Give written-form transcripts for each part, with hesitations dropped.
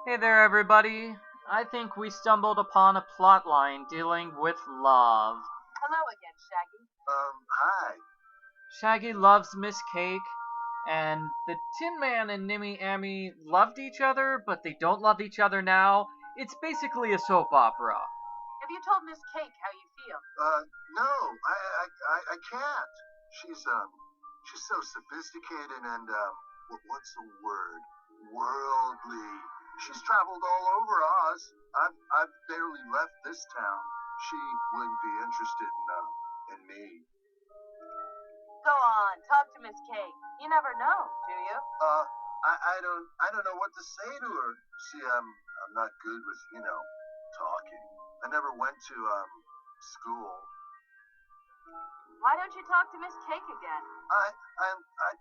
Hey there, everybody. I think we stumbled upon a plotline dealing with love. Hello again, Shaggy. Hi. Shaggy loves Miss Cayke, and the Tin Man and Nimmy Ammy loved each other, but they don't love each other now. It's basically a soap opera. Have you told Miss Cayke how you feel? No, I can't. She's so sophisticated and, what's the word? Worldly. She's traveled all over Oz. I've barely left this town. She wouldn't be interested in me. Go on, talk to Miss Cayke. You never know, do you? I don't know what to say to her. See, I'm not good with, talking. I never went to, school. Why don't you talk to Miss Cayke again? I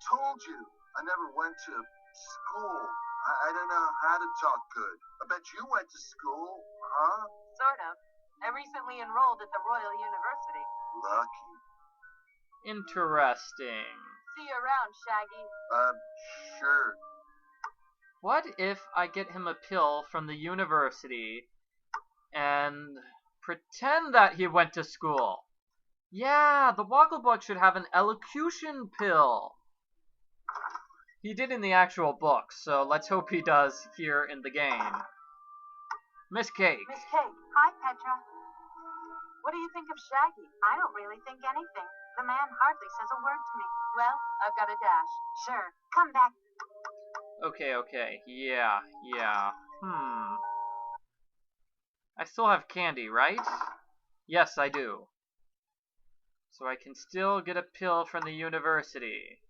told you, I never went to school. I don't know how to talk good. I bet you went to school, huh? Sort of. I recently enrolled at the Royal University. Lucky. Interesting. See you around, Shaggy. Sure. What if I get him a pill from the university and pretend that he went to school? Yeah, the Wogglebug should have an elocution pill. He did in the actual book, so let's hope he does here in the game. Miss Cayke. Miss Cayke. Hi, Petra. What do you think of Shaggy? I don't really think anything. The man hardly says a word to me. Well, I've got a dash. Sure. Come back. Okay. Yeah. I still have candy, right? Yes, I do. So I can still get a pill from the university.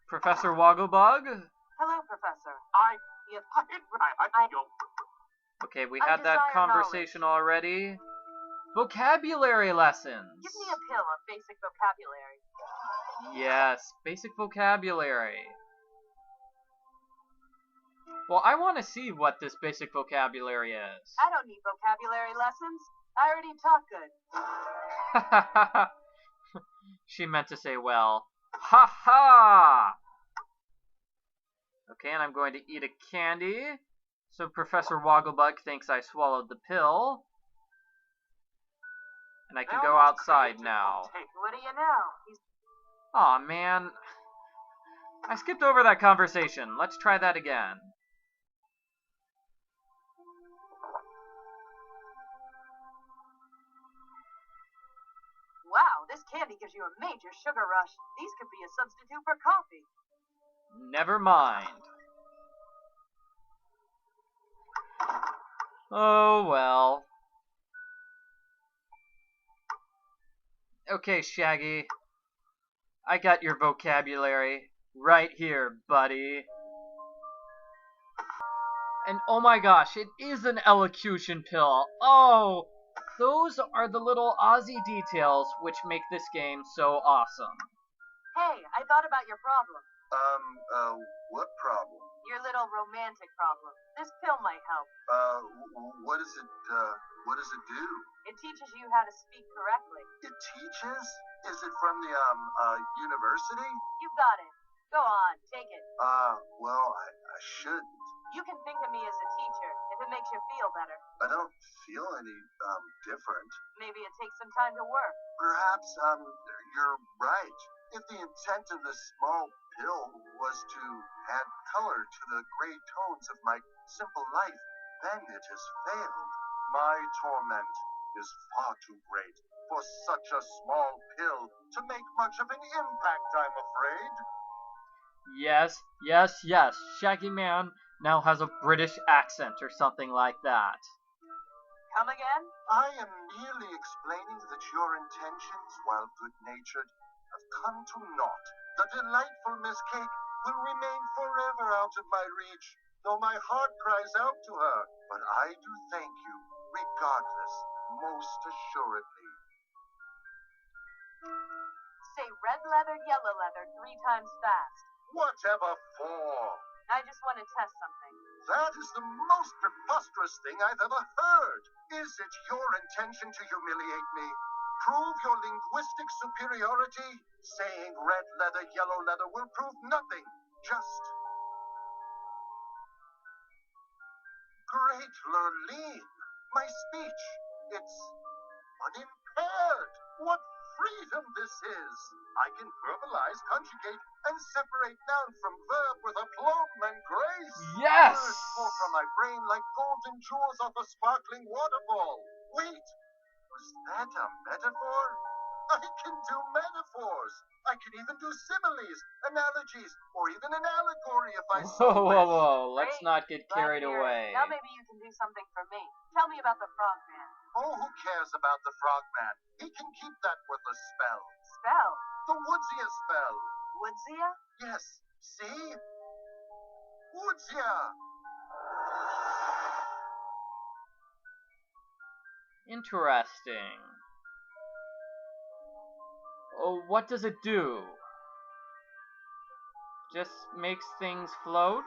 Professor Wogglebug? Hello, Professor. Okay, we had that conversation already. Vocabulary lessons. Give me a pill of basic vocabulary. Yes, basic vocabulary. Well, I want to see what this basic vocabulary is. I don't need vocabulary lessons. I already talk good. She meant to say well. Ha ha! Okay, and I'm going to eat a candy. So Professor Wogglebug thinks I swallowed the pill. And I can go outside now. What do you know? Aw, man. I skipped over that conversation. Let's try that again. Wow, this candy gives you a major sugar rush. These could be a substitute for coffee. Never mind. Oh, well. Okay, Shaggy. I got your vocabulary right here, buddy. And oh my gosh, it is an elocution pill. Oh, those are the little Aussie details which make this game so awesome. Hey, I thought about your problem. What problem? Your little romantic problem. This pill might help. What does it do? It teaches you how to speak correctly. It teaches? Is it from the, university? You got it. Go on, take it. Well, I shouldn't. You can think of me as a teacher, if it makes you feel better. I don't feel any, different. Maybe it takes some time to work. Perhaps, you're right. If the intent of this small pill was to add color to the gray tones of my simple life, then it has failed. My torment is far too great for such a small pill to make much of an impact, I'm afraid. Yes. Shaggy Man now has a British accent or something like that. Come again? I am merely explaining that your intentions, while good-natured, have come to naught. The delightful Miss Cayke will remain forever out of my reach, though my heart cries out to her. But I do thank you, regardless, most assuredly. Say red leather, yellow leather 3 times fast. Whatever for? I just want to test something. That is the most preposterous thing I've ever heard. Is it your intention to humiliate me? Prove your linguistic superiority? Saying red leather, yellow leather will prove nothing. Just great Lurleen. My speech, it's unimpaired. What freedom this is! I can verbalize, conjugate, and separate noun from verb with aplomb and grace. Yes! Words pour from my brain like golden jewels off a sparkling waterfall. Wait, was that a metaphor? I can do metaphors. I can even do similes, analogies, or even an allegory if I so Whoa, wish. whoa, whoa. Let's Great. not get Glad to carried hear it. away. Now maybe you can do something for me. Tell me about the frogman. Oh, who cares about the frogman? He can keep that worthless spell. Spell? The Woodsia spell. Woodsia? Yes, see? Woodsia! Interesting. Oh, what does it do? Just makes things float?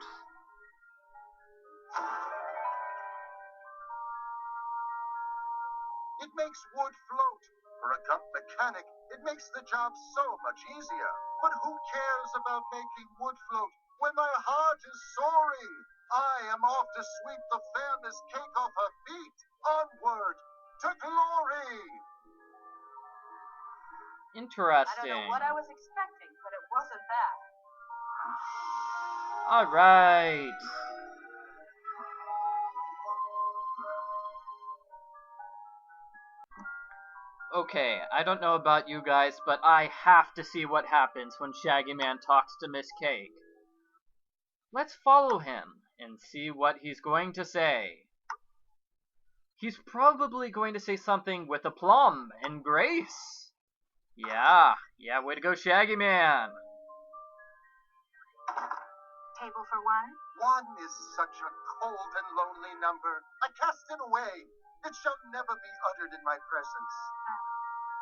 It makes wood float. For a gump mechanic, it makes the job so much easier. But who cares about making wood float when my heart is soaring? I am off to sweep the fair Miss Cayke off her feet. Onward to glory! Interesting. I don't know what I was expecting, but it wasn't that. Alright. Okay, I don't know about you guys, but I have to see what happens when Shaggy Man talks to Miss Cayke. Let's follow him and see what he's going to say. He's probably going to say something with aplomb and grace. Yeah, way to go, Shaggy Man. Table for one? One is such a cold and lonely number. I cast it away. It shall never be uttered in my presence.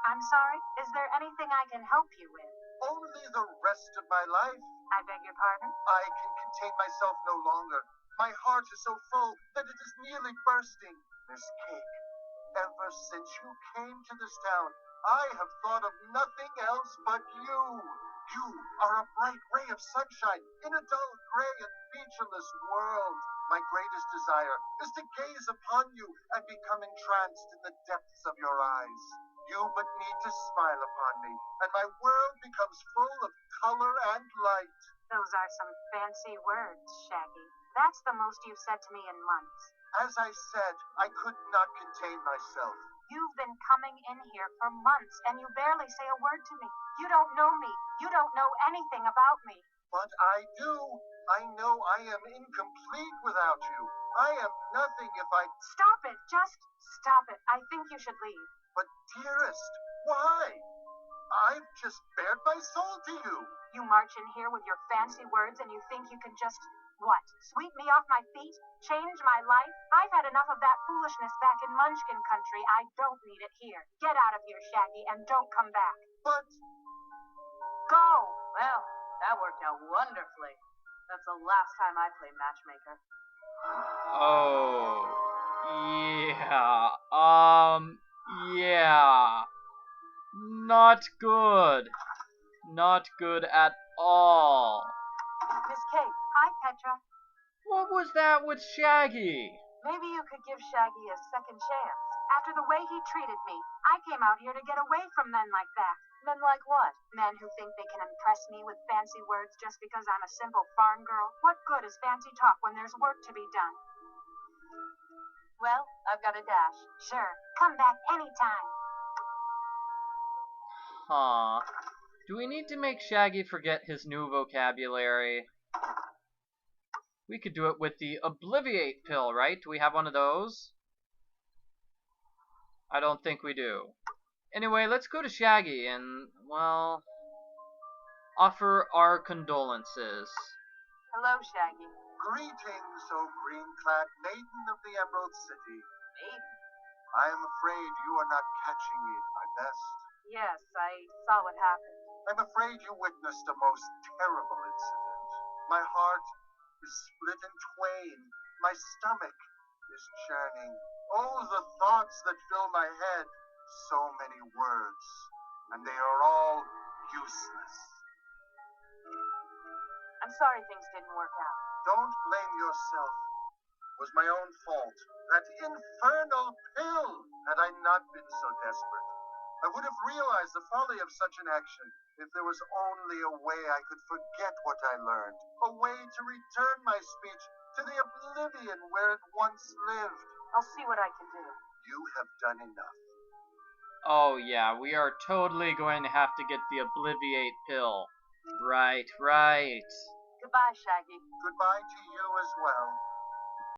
I'm sorry. Is there anything I can help you with? Only the rest of my life. I beg your pardon? I can contain myself no longer. My heart is so full that it is nearly bursting. Miss Cayke, ever since you came to this town, I have thought of nothing else but you. You are a bright ray of sunshine in a dull, gray, and featureless world. My greatest desire is to gaze upon you and become entranced in the depths of your eyes. You but need to smile upon me, and my world becomes full of color and light. Those are some fancy words, Shaggy. That's the most you've said to me in months. As I said, I could not contain myself. You've been coming in here for months, and you barely say a word to me. You don't know me. You don't know anything about me. But I do. I know I am incomplete without you. I am nothing if I... Stop it. Just stop it. I think you should leave. But dearest, why? I've just bared my soul to you. You march in here with your fancy words, and you think you can just... What? Sweep me off my feet? Change my life? I've had enough of that foolishness back in Munchkin country. I don't need it here. Get out of here, Shaggy, and don't come back. But... Go! Well, that worked out wonderfully. That's the last time I play matchmaker. Oh, yeah. Not good. Not good at all. Miss Cayke. Hi, Petra. What was that with Shaggy? Maybe you could give Shaggy a second chance. After the way he treated me, I came out here to get away from men like that. Men like what? Men who think they can impress me with fancy words just because I'm a simple farm girl. What good is fancy talk when there's work to be done? Well, I've got a dash. Sure. Come back anytime. Huh. Do we need to make Shaggy forget his new vocabulary? We could do it with the Obliviate pill, right? Do we have one of those? I don't think we do. Anyway, let's go to Shaggy and, well, offer our condolences. Hello, Shaggy. Greetings, O green-clad maiden of the Emerald City. Maiden? I am afraid you are not catching me at my best. Yes, I saw what happened. I'm afraid you witnessed a most terrible incident. My heart is split in twain. My stomach is churning. Oh, the thoughts that fill my head. So many words, and they are all useless. I'm sorry things didn't work out. Don't blame yourself. It was my own fault. That infernal pill! Had I not been so desperate, I would have realized the folly of such an action if there was only a way I could forget what I learned, a way to return my speech to the oblivion where it once lived. I'll see what I can do. You have done enough. Oh yeah, we are totally going to have to get the Obliviate pill. Right. Goodbye, Shaggy. Goodbye to you as well.